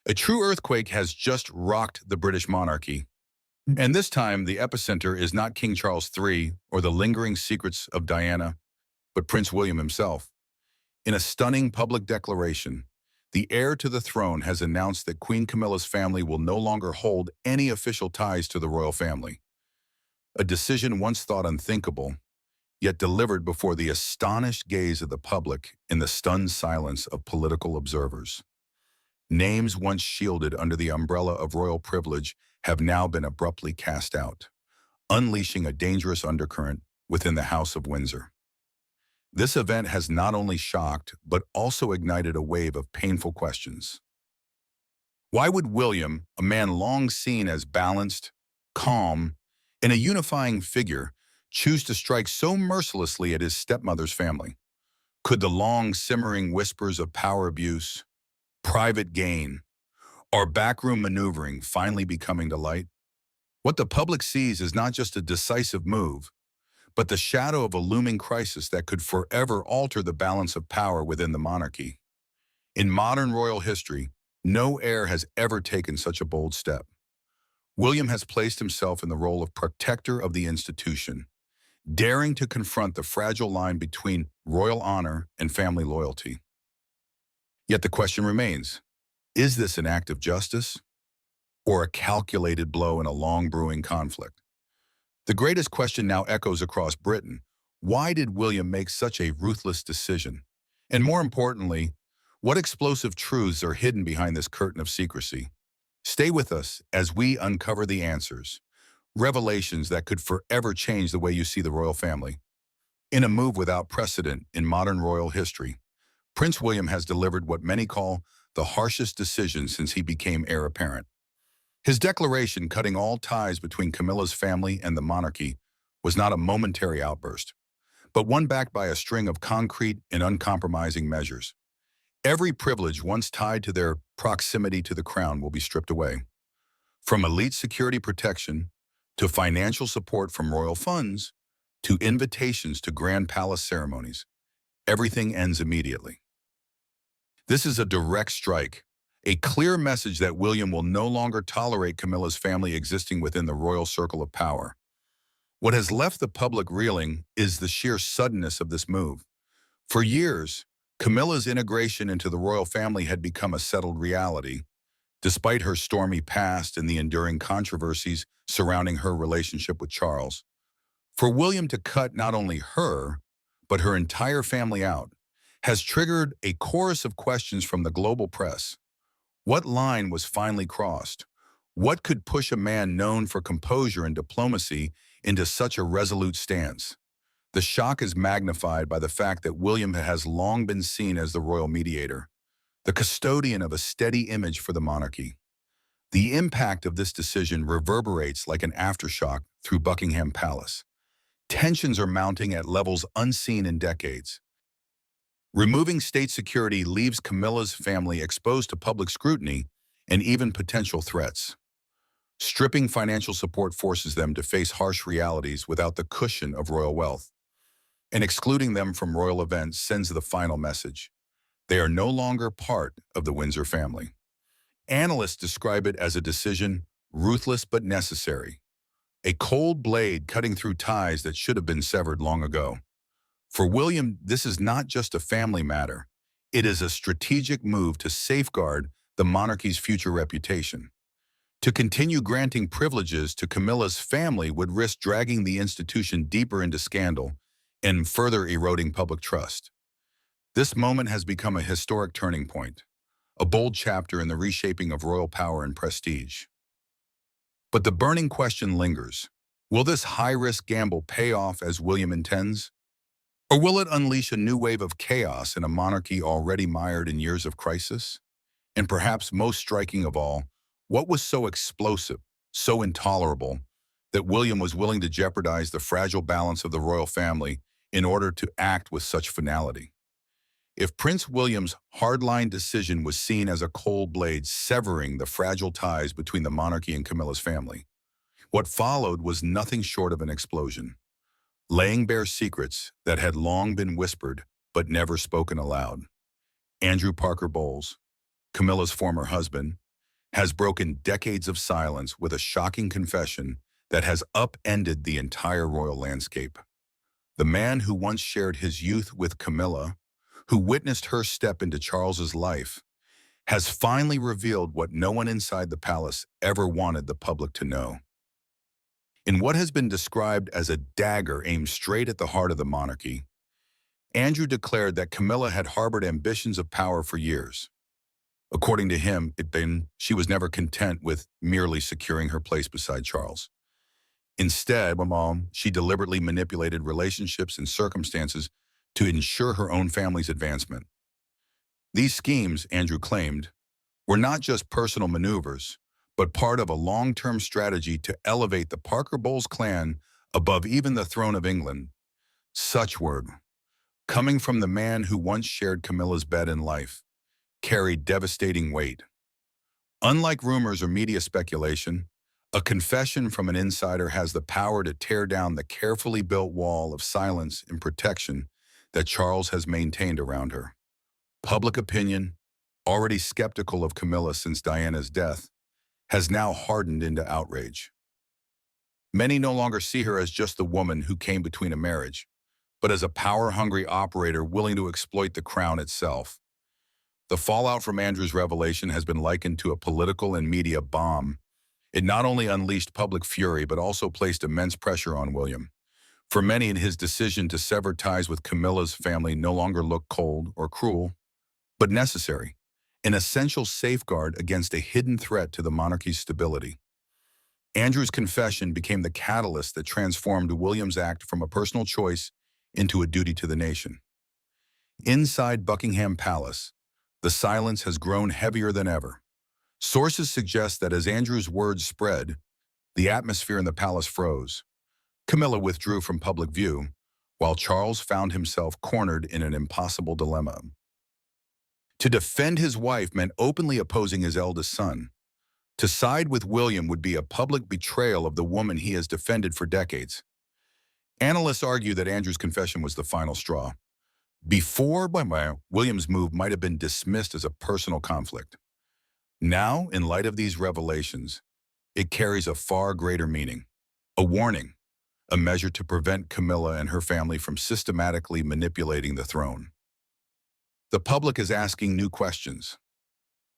A true earthquake has just rocked the British monarchy. And this time, the epicenter is not King Charles III or the lingering secrets of Diana, but Prince William himself. In a stunning public declaration, the heir to the throne has announced that Queen Camilla's family will no longer hold any official ties to the royal family. A decision once thought unthinkable, yet delivered before the astonished gaze of the public in the stunned silence of political observers. Names once shielded under the umbrella of royal privilege have now been abruptly cast out, unleashing a dangerous undercurrent within the House of Windsor. This event has not only shocked, but also ignited a wave of painful questions. Why would William, a man long seen as balanced, calm, and a unifying figure, choose to strike so mercilessly at his stepmother's family? Could the long-simmering whispers of power abuse, private gain, or backroom manoeuvring finally be coming to light? What the public sees is not just a decisive move, but the shadow of a looming crisis that could forever alter the balance of power within the monarchy. In modern royal history, no heir has ever taken such a bold step. William has placed himself in the role of protector of the institution, daring to confront the fragile line between royal honor and family loyalty. Yet the question remains, is this an act of justice or a calculated blow in a long-brewing conflict? The greatest question now echoes across Britain. Why did William make such a ruthless decision? And more importantly, what explosive truths are hidden behind this curtain of secrecy? Stay with us as we uncover the answers, revelations that could forever change the way you see the royal family. In a move without precedent in modern royal history, Prince William has delivered what many call the harshest decision since he became heir apparent. His declaration cutting all ties between Camilla's family and the monarchy was not a momentary outburst, but one backed by a string of concrete and uncompromising measures. Every privilege once tied to their proximity to the crown will be stripped away. From elite security protection, to financial support from royal funds, to invitations to grand palace ceremonies, everything ends immediately. This is a direct strike, a clear message that William will no longer tolerate Camilla's family existing within the royal circle of power. What has left the public reeling is the sheer suddenness of this move. For years, Camilla's integration into the royal family had become a settled reality, despite her stormy past and the enduring controversies surrounding her relationship with Charles. For William to cut not only her, but her entire family out, has triggered a chorus of questions from the global press. What line was finally crossed? What could push a man known for composure and diplomacy into such a resolute stance? The shock is magnified by the fact that William has long been seen as the royal mediator, the custodian of a steady image for the monarchy. The impact of this decision reverberates like an aftershock through Buckingham Palace. Tensions are mounting at levels unseen in decades. Removing state security leaves Camilla's family exposed to public scrutiny and even potential threats. Stripping financial support forces them to face harsh realities without the cushion of royal wealth. And excluding them from royal events sends the final message. They are no longer part of the Windsor family. Analysts describe it as a decision ruthless but necessary, a cold blade cutting through ties that should have been severed long ago. For William, this is not just a family matter. It is a strategic move to safeguard the monarchy's future reputation. To continue granting privileges to Camilla's family would risk dragging the institution deeper into scandal and further eroding public trust. This moment has become a historic turning point, a bold chapter in the reshaping of royal power and prestige. But the burning question lingers. Will this high-risk gamble pay off as William intends? Or will it unleash a new wave of chaos in a monarchy already mired in years of crisis? And perhaps most striking of all, what was so explosive, so intolerable, that William was willing to jeopardize the fragile balance of the royal family in order to act with such finality? If Prince William's hardline decision was seen as a cold blade severing the fragile ties between the monarchy and Camilla's family, what followed was nothing short of an explosion, laying bare secrets that had long been whispered but never spoken aloud. Andrew Parker Bowles, Camilla's former husband, has broken decades of silence with a shocking confession that has upended the entire royal landscape. The man who once shared his youth with Camilla, who witnessed her step into Charles's life, has finally revealed what no one inside the palace ever wanted the public to know. In what has been described as a dagger aimed straight at the heart of the monarchy, Andrew declared that Camilla had harbored ambitions of power for years. According to him, she was never content with merely securing her place beside Charles. Instead, she deliberately manipulated relationships and circumstances to ensure her own family's advancement. These schemes, Andrew claimed, were not just personal maneuvers, but part of a long-term strategy to elevate the Parker Bowles clan above even the throne of England. Such word, coming from the man who once shared Camilla's bed in life, carried devastating weight. Unlike rumors or media speculation, a confession from an insider has the power to tear down the carefully built wall of silence and protection that Charles has maintained around her. Public opinion, already skeptical of Camilla since Diana's death, has now hardened into outrage. Many no longer see her as just the woman who came between a marriage, but as a power-hungry operator willing to exploit the crown itself. The fallout from Andrew's revelation has been likened to a political and media bomb. It not only unleashed public fury, but also placed immense pressure on William. For many, his decision to sever ties with Camilla's family no longer looked cold or cruel, but necessary, an essential safeguard against a hidden threat to the monarchy's stability. Andrew's confession became the catalyst that transformed William's act from a personal choice into a duty to the nation. Inside Buckingham Palace, the silence has grown heavier than ever. Sources suggest that as Andrew's words spread, the atmosphere in the palace froze. Camilla withdrew from public view, while Charles found himself cornered in an impossible dilemma. To defend his wife meant openly opposing his eldest son. To side with William would be a public betrayal of the woman he has defended for decades. Analysts argue that Andrew's confession was the final straw. Before, William's move might have been dismissed as a personal conflict. Now, in light of these revelations, it carries a far greater meaning. A warning, a measure to prevent Camilla and her family from systematically manipulating the throne. The public is asking new questions.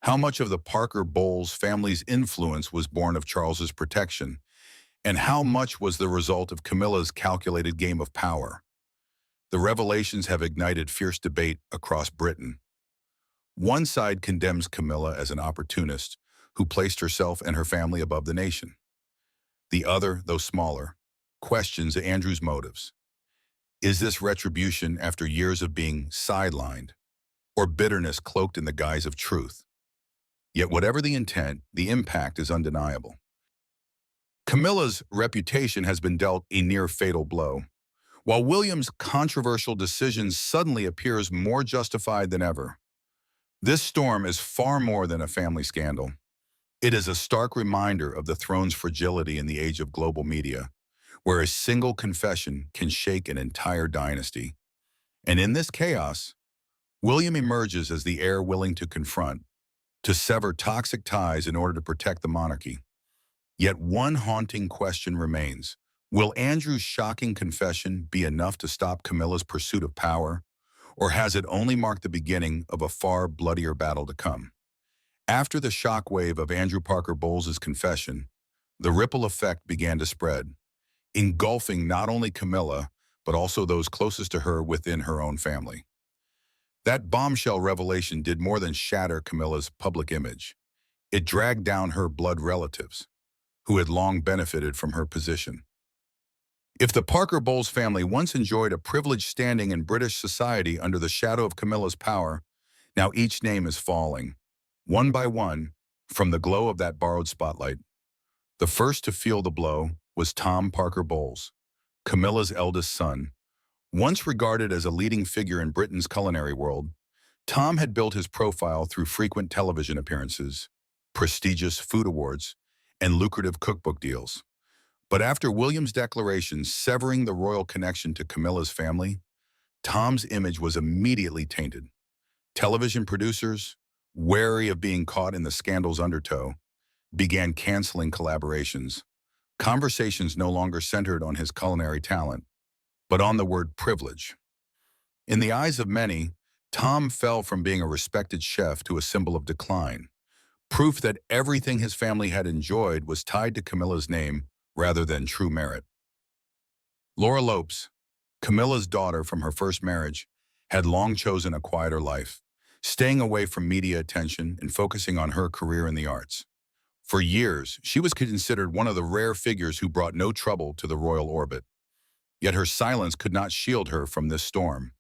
How much of the Parker Bowles family's influence was born of Charles's protection, and how much was the result of Camilla's calculated game of power? The revelations have ignited fierce debate across Britain. One side condemns Camilla as an opportunist who placed herself and her family above the nation. The other, though smaller, questions Andrew's motives. Is this retribution after years of being sidelined, or bitterness cloaked in the guise of truth? Yet whatever the intent, the impact is undeniable. Camilla's reputation has been dealt a near-fatal blow, while William's controversial decision suddenly appears more justified than ever. This storm is far more than a family scandal. It is a stark reminder of the throne's fragility in the age of global media, where a single confession can shake an entire dynasty. And in this chaos, William emerges as the heir willing to confront, to sever toxic ties in order to protect the monarchy. Yet one haunting question remains. Will Andrew's shocking confession be enough to stop Camilla's pursuit of power, or has it only marked the beginning of a far bloodier battle to come? After the shockwave of Andrew Parker Bowles' confession, the ripple effect began to spread, engulfing not only Camilla, but also those closest to her within her own family. That bombshell revelation did more than shatter Camilla's public image. It dragged down her blood relatives, who had long benefited from her position. If the Parker Bowles family once enjoyed a privileged standing in British society under the shadow of Camilla's power, now each name is falling, one by one, from the glow of that borrowed spotlight. The first to feel the blow was Tom Parker Bowles, Camilla's eldest son. Once regarded as a leading figure in Britain's culinary world, Tom had built his profile through frequent television appearances, prestigious food awards, and lucrative cookbook deals. But after William's declaration severing the royal connection to Camilla's family, Tom's image was immediately tainted. Television producers, wary of being caught in the scandal's undertow, began canceling collaborations. Conversations no longer centered on his culinary talent, but on the word privilege. In the eyes of many, Tom fell from being a respected chef to a symbol of decline, proof that everything his family had enjoyed was tied to Camilla's name rather than true merit. Laura Lopes, Camilla's daughter from her first marriage, had long chosen a quieter life, staying away from media attention and focusing on her career in the arts. For years, she was considered one of the rare figures who brought no trouble to the royal orbit. Yet her silence could not shield her from this storm.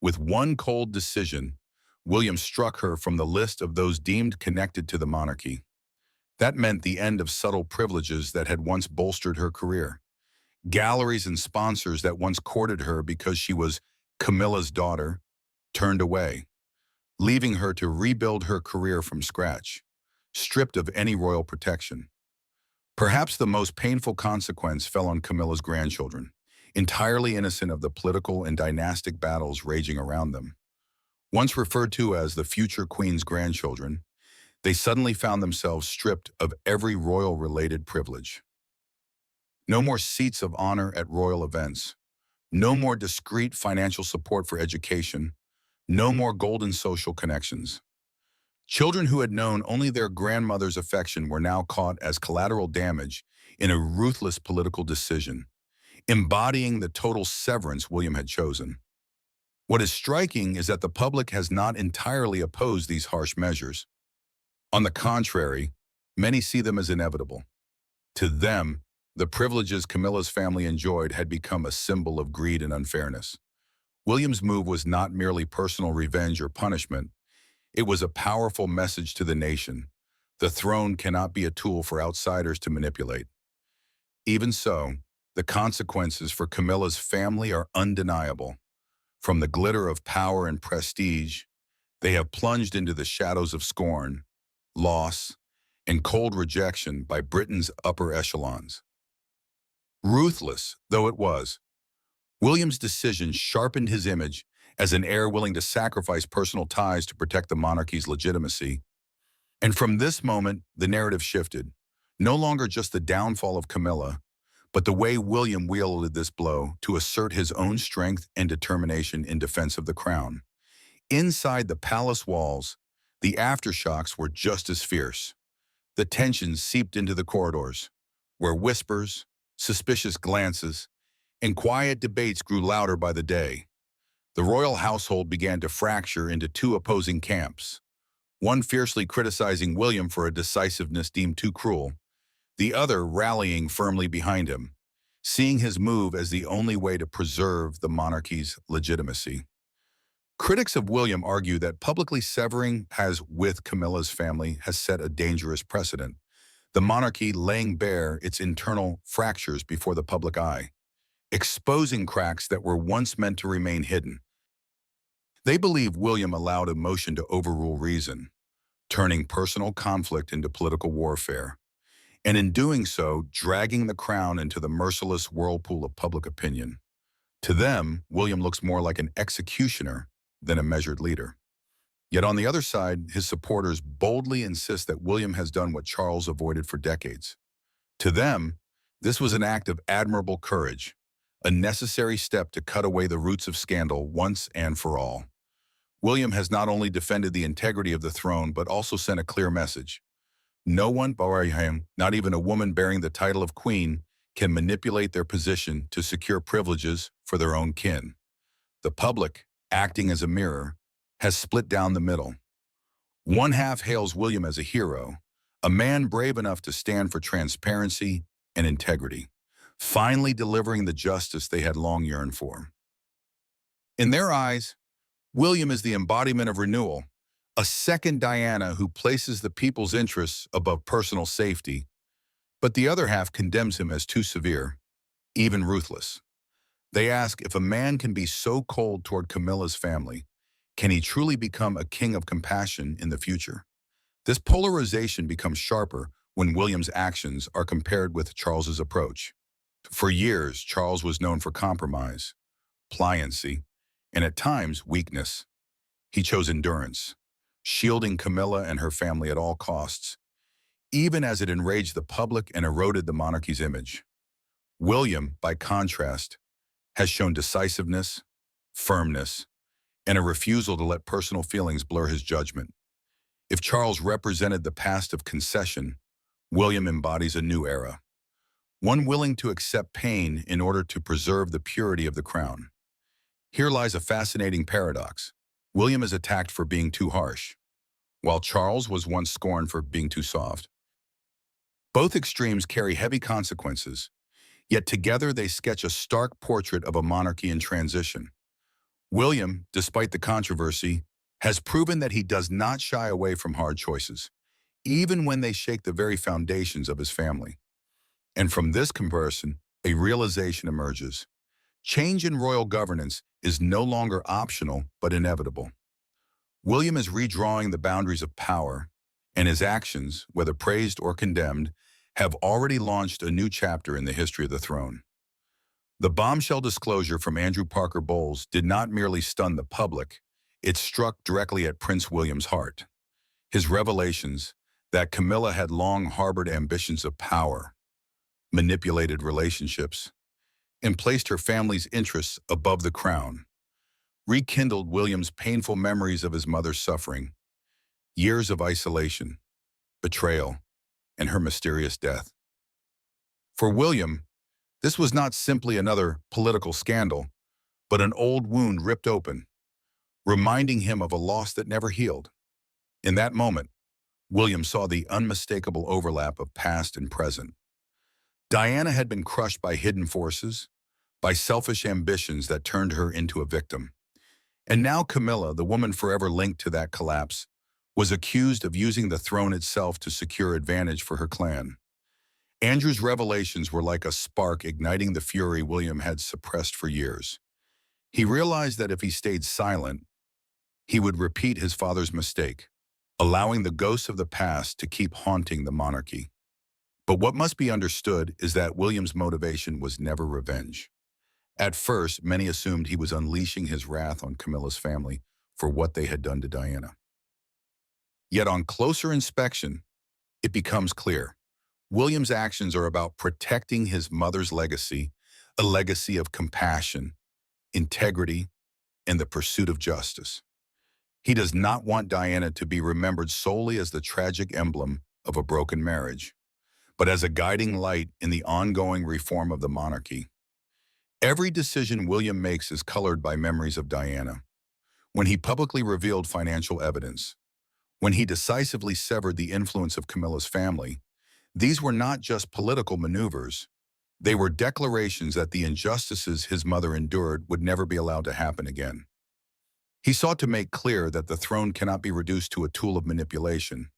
With one cold decision, William struck her from the list of those deemed connected to the monarchy. That meant the end of subtle privileges that had once bolstered her career. Galleries and sponsors that once courted her because she was Camilla's daughter turned away, leaving her to rebuild her career from scratch, stripped of any royal protection. Perhaps the most painful consequence fell on Camilla's grandchildren, entirely innocent of the political and dynastic battles raging around them. Once referred to as the future queen's grandchildren, they suddenly found themselves stripped of every royal-related privilege. No more seats of honor at royal events, no more discreet financial support for education, no more golden social connections. Children who had known only their grandmother's affection were now caught as collateral damage in a ruthless political decision, embodying the total severance William had chosen. What is striking is that the public has not entirely opposed these harsh measures. On the contrary, many see them as inevitable. To them, the privileges Camilla's family enjoyed had become a symbol of greed and unfairness. William's move was not merely personal revenge or punishment. It was a powerful message to the nation. The throne cannot be a tool for outsiders to manipulate. Even so, the consequences for Camilla's family are undeniable. From the glitter of power and prestige, they have plunged into the shadows of scorn, loss, and cold rejection by Britain's upper echelons. Ruthless though it was, William's decision sharpened his image as an heir willing to sacrifice personal ties to protect the monarchy's legitimacy. And from this moment, the narrative shifted. No longer just the downfall of Camilla, but the way William wielded this blow to assert his own strength and determination in defense of the crown. Inside the palace walls, the aftershocks were just as fierce. The tension seeped into the corridors, where whispers, suspicious glances, and quiet debates grew louder by the day. The royal household began to fracture into two opposing camps, one fiercely criticizing William for a decisiveness deemed too cruel, the other rallying firmly behind him, seeing his move as the only way to preserve the monarchy's legitimacy. Critics of William argue that publicly severing with Camilla's family has set a dangerous precedent, the monarchy laying bare its internal fractures before the public eye, exposing cracks that were once meant to remain hidden. They believe William allowed emotion to overrule reason, turning personal conflict into political warfare, and in doing so, dragging the crown into the merciless whirlpool of public opinion. To them, William looks more like an executioner than a measured leader. Yet on the other side, his supporters boldly insist that William has done what Charles avoided for decades. To them, this was an act of admirable courage, a necessary step to cut away the roots of scandal once and for all. William has not only defended the integrity of the throne, but also sent a clear message. No one, not even a woman bearing the title of queen, can manipulate their position to secure privileges for their own kin. The public, acting as a mirror, has split down the middle. One half hails William as a hero, a man brave enough to stand for transparency and integrity, finally delivering the justice they had long yearned for. In their eyes, William is the embodiment of renewal, a second Diana who places the people's interests above personal safety, but the other half condemns him as too severe, even ruthless. They ask if a man can be so cold toward Camilla's family, can he truly become a king of compassion in the future? This polarization becomes sharper when William's actions are compared with Charles's approach. For years, Charles was known for compromise, pliancy, and at times weakness. He chose endurance, shielding Camilla and her family at all costs. even as it enraged the public and eroded the monarchy's image. William, by contrast, has shown decisiveness, firmness, and a refusal to let personal feelings blur his judgment. If Charles represented the past of concession, William embodies a new era, one willing to accept pain in order to preserve the purity of the crown. Here lies a fascinating paradox. William is attacked for being too harsh, while Charles was once scorned for being too soft. Both extremes carry heavy consequences, yet together they sketch a stark portrait of a monarchy in transition. William, despite the controversy, has proven that he does not shy away from hard choices, even when they shake the very foundations of his family. And from this comparison, a realization emerges. Change in royal governance is no longer optional, but inevitable. William is redrawing the boundaries of power, and his actions, whether praised or condemned, have already launched a new chapter in the history of the throne. The bombshell disclosure from Andrew Parker Bowles did not merely stun the public, it struck directly at Prince William's heart. His revelations that Camilla had long harbored ambitions of power, manipulated relationships, and placed her family's interests above the crown, rekindled William's painful memories of his mother's suffering, years of isolation, betrayal, and her mysterious death. For William, this was not simply another political scandal, but an old wound ripped open, reminding him of a loss that never healed. In that moment, William saw the unmistakable overlap of past and present. Diana had been crushed by hidden forces, by selfish ambitions that turned her into a victim. And now Camilla, the woman forever linked to that collapse, was accused of using the throne itself to secure advantage for her clan. Andrew's revelations were like a spark igniting the fury William had suppressed for years. He realized that if he stayed silent, he would repeat his father's mistake, allowing the ghosts of the past to keep haunting the monarchy. But what must be understood is that William's motivation was never revenge. At first, many assumed he was unleashing his wrath on Camilla's family for what they had done to Diana. Yet on closer inspection, it becomes clear. William's actions are about protecting his mother's legacy, a legacy of compassion, integrity, and the pursuit of justice. He does not want Diana to be remembered solely as the tragic emblem of a broken marriage, but as a guiding light in the ongoing reform of the monarchy. Every decision William makes is colored by memories of Diana. When he publicly revealed financial evidence, when he decisively severed the influence of Camilla's family, these were not just political maneuvers. They were declarations that the injustices his mother endured would never be allowed to happen again. He sought to make clear that the throne cannot be reduced to a tool of manipulation,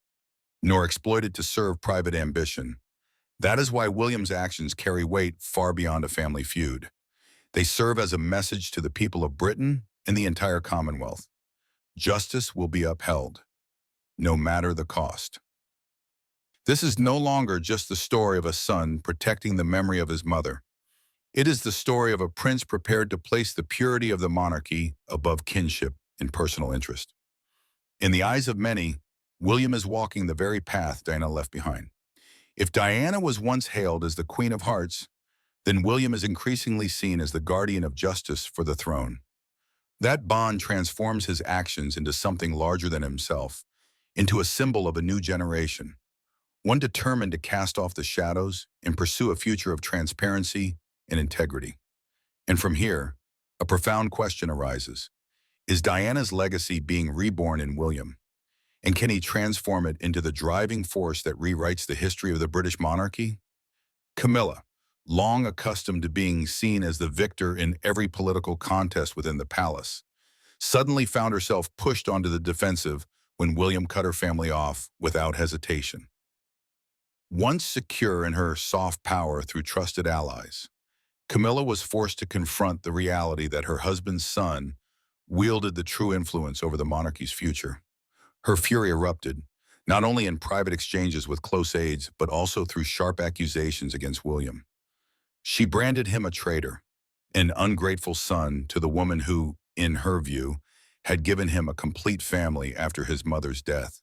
nor exploited to serve private ambition. That is why William's actions carry weight far beyond a family feud. They serve as a message to the people of Britain and the entire Commonwealth. Justice will be upheld, no matter the cost. This is no longer just the story of a son protecting the memory of his mother. It is the story of a prince prepared to place the purity of the monarchy above kinship and personal interest. In the eyes of many, William is walking the very path Diana left behind. If Diana was once hailed as the Queen of Hearts, then William is increasingly seen as the guardian of justice for the throne. That bond transforms his actions into something larger than himself, into a symbol of a new generation, one determined to cast off the shadows and pursue a future of transparency and integrity. And from here, a profound question arises. Is Diana's legacy being reborn in William? And can he transform it into the driving force that rewrites the history of the British monarchy? Camilla, long accustomed to being seen as the victor in every political contest within the palace, suddenly found herself pushed onto the defensive when William cut her family off without hesitation. Once secure in her soft power through trusted allies, Camilla was forced to confront the reality that her husband's son wielded the true influence over the monarchy's future. Her fury erupted, not only in private exchanges with close aides, but also through sharp accusations against William. She branded him a traitor, an ungrateful son to the woman who, in her view, had given him a complete family after his mother's death.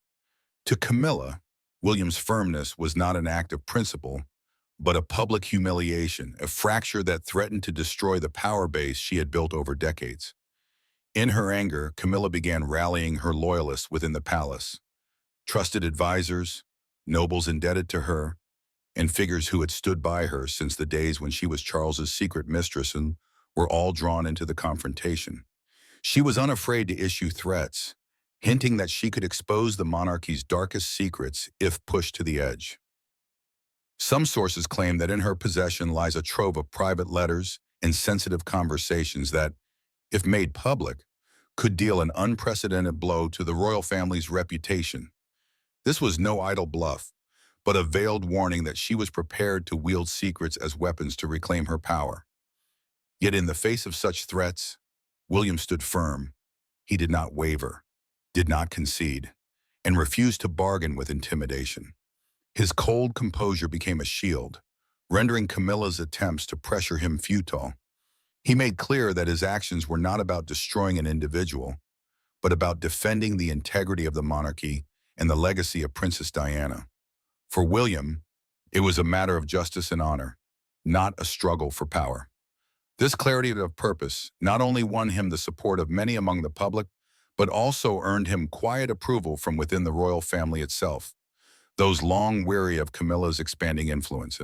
To Camilla, William's firmness was not an act of principle, but a public humiliation, a fracture that threatened to destroy the power base she had built over decades. In her anger, Camilla began rallying her loyalists within the palace, trusted advisors, nobles indebted to her, and figures who had stood by her since the days when she was Charles's secret mistress, and were all drawn into the confrontation. She was unafraid to issue threats, hinting that she could expose the monarchy's darkest secrets if pushed to the edge. Some sources claim that in her possession lies a trove of private letters and sensitive conversations that, if made public, could deal an unprecedented blow to the royal family's reputation. This was no idle bluff, but a veiled warning that she was prepared to wield secrets as weapons to reclaim her power. Yet in the face of such threats, William stood firm. He did not waver, did not concede, and refused to bargain with intimidation. His cold composure became a shield, rendering Camilla's attempts to pressure him futile. He made clear that his actions were not about destroying an individual, but about defending the integrity of the monarchy and the legacy of Princess Diana. For William, it was a matter of justice and honor, not a struggle for power. This clarity of purpose not only won him the support of many among the public, but also earned him quiet approval from within the royal family itself, those long weary of Camilla's expanding influence.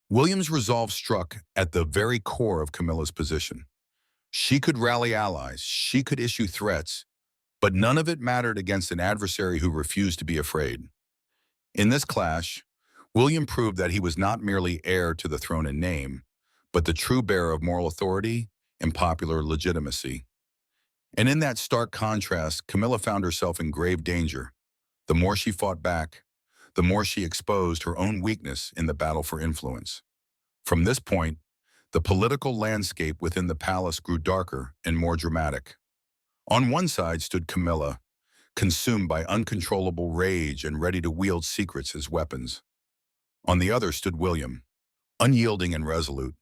William's resolve struck at the very core of Camilla's position. She could rally allies, she could issue threats, but none of it mattered against an adversary who refused to be afraid. In this clash, William proved that he was not merely heir to the throne in name, but the true bearer of moral authority and popular legitimacy. And in that stark contrast, Camilla found herself in grave danger. The more she fought back, the more she exposed her own weakness in the battle for influence. From this point, the political landscape within the palace grew darker and more dramatic. On one side stood Camilla, consumed by uncontrollable rage and ready to wield secrets as weapons. On the other stood William, unyielding and resolute,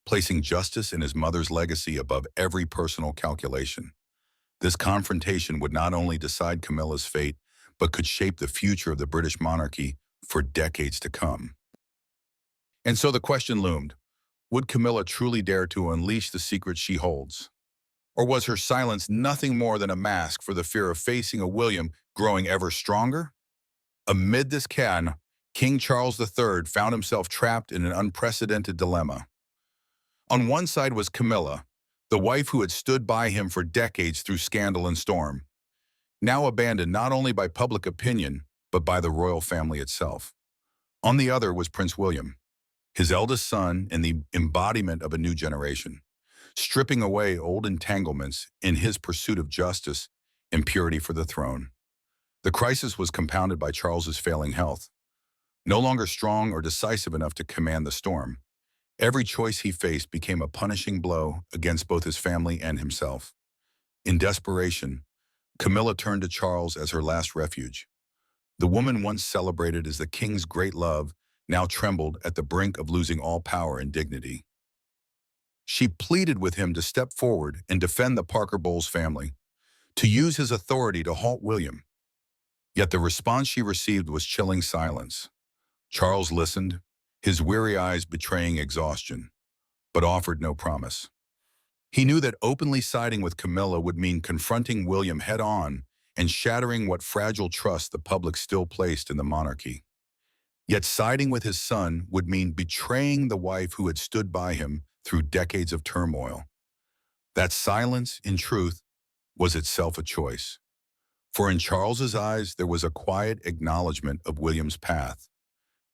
placing justice and his mother's legacy above every personal calculation. This confrontation would not only decide Camilla's fate, but could shape the future of the British monarchy for decades to come. And so the question loomed, would Camilla truly dare to unleash the secrets she holds? Or was her silence nothing more than a mask for the fear of facing a William growing ever stronger? Amid this chaos, King Charles III found himself trapped in an unprecedented dilemma. On one side was Camilla, the wife who had stood by him for decades through scandal and storm, now abandoned not only by public opinion, but by the royal family itself. On the other was Prince William, his eldest son and the embodiment of a new generation, stripping away old entanglements in his pursuit of justice and purity for the throne. The crisis was compounded by Charles's failing health. No longer strong or decisive enough to command the storm, every choice he faced became a punishing blow against both his family and himself. In desperation, Camilla turned to Charles as her last refuge. The woman once celebrated as the king's great love now trembled at the brink of losing all power and dignity. She pleaded with him to step forward and defend the Parker Bowles family, to use his authority to halt William. Yet the response she received was chilling silence. Charles listened, his weary eyes betraying exhaustion, but offered no promise. He knew that openly siding with Camilla would mean confronting William head-on and shattering what fragile trust the public still placed in the monarchy. Yet siding with his son would mean betraying the wife who had stood by him through decades of turmoil. That silence, in truth, was itself a choice. For in Charles's eyes, there was a quiet acknowledgement of William's path.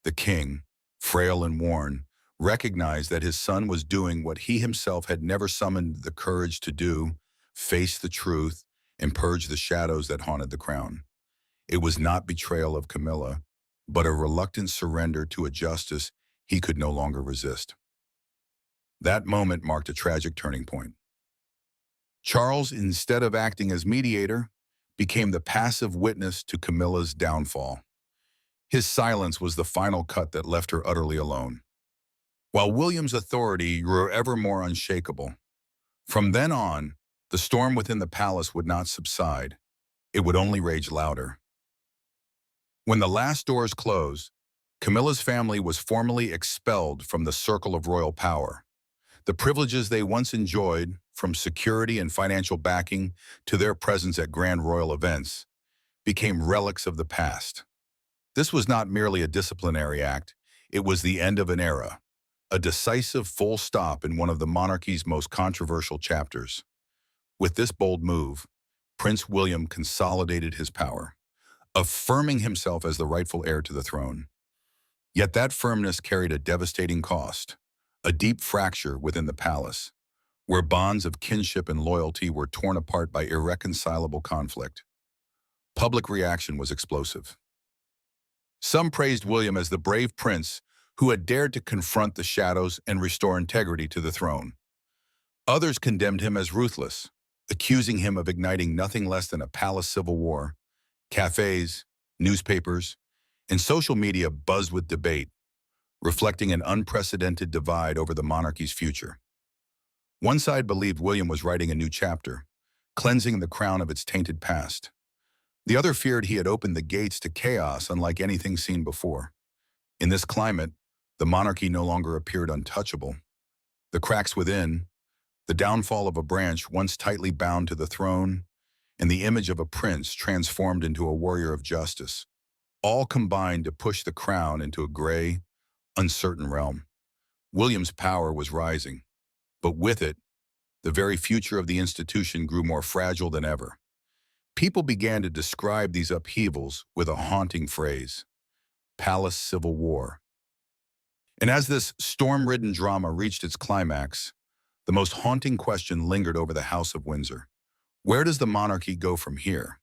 The king, frail and worn, recognized that his son was doing what he himself had never summoned the courage to do, face the truth, and purge the shadows that haunted the crown. It was not betrayal of Camilla, but a reluctant surrender to a justice he could no longer resist. That moment marked a tragic turning point. Charles, instead of acting as mediator, became the passive witness to Camilla's downfall. His silence was the final cut that left her utterly alone. While William's authority grew ever more unshakable, from then on, the storm within the palace would not subside. It would only rage louder. When the last doors closed, Camilla's family was formally expelled from the circle of royal power. The privileges they once enjoyed, from security and financial backing to their presence at grand royal events, became relics of the past. This was not merely a disciplinary act, it was the end of an era, a decisive full stop in one of the monarchy's most controversial chapters. With this bold move, Prince William consolidated his power, affirming himself as the rightful heir to the throne. Yet that firmness carried a devastating cost, a deep fracture within the palace, where bonds of kinship and loyalty were torn apart by irreconcilable conflict. Public reaction was explosive. Some praised William as the brave prince who had dared to confront the shadows and restore integrity to the throne. Others condemned him as ruthless, accusing him of igniting nothing less than a palace civil war. Cafes, newspapers, and social media buzzed with debate, reflecting an unprecedented divide over the monarchy's future. One side believed William was writing a new chapter, cleansing the crown of its tainted past. The other feared he had opened the gates to chaos unlike anything seen before. In this climate, the monarchy no longer appeared untouchable. The cracks within, the downfall of a branch once tightly bound to the throne, and the image of a prince transformed into a warrior of justice, all combined to push the crown into a gray, uncertain realm. William's power was rising, but with it, the very future of the institution grew more fragile than ever. People began to describe these upheavals with a haunting phrase: palace civil war. And as this storm-ridden drama reached its climax, the most haunting question lingered over the House of Windsor. Where does the monarchy go from here?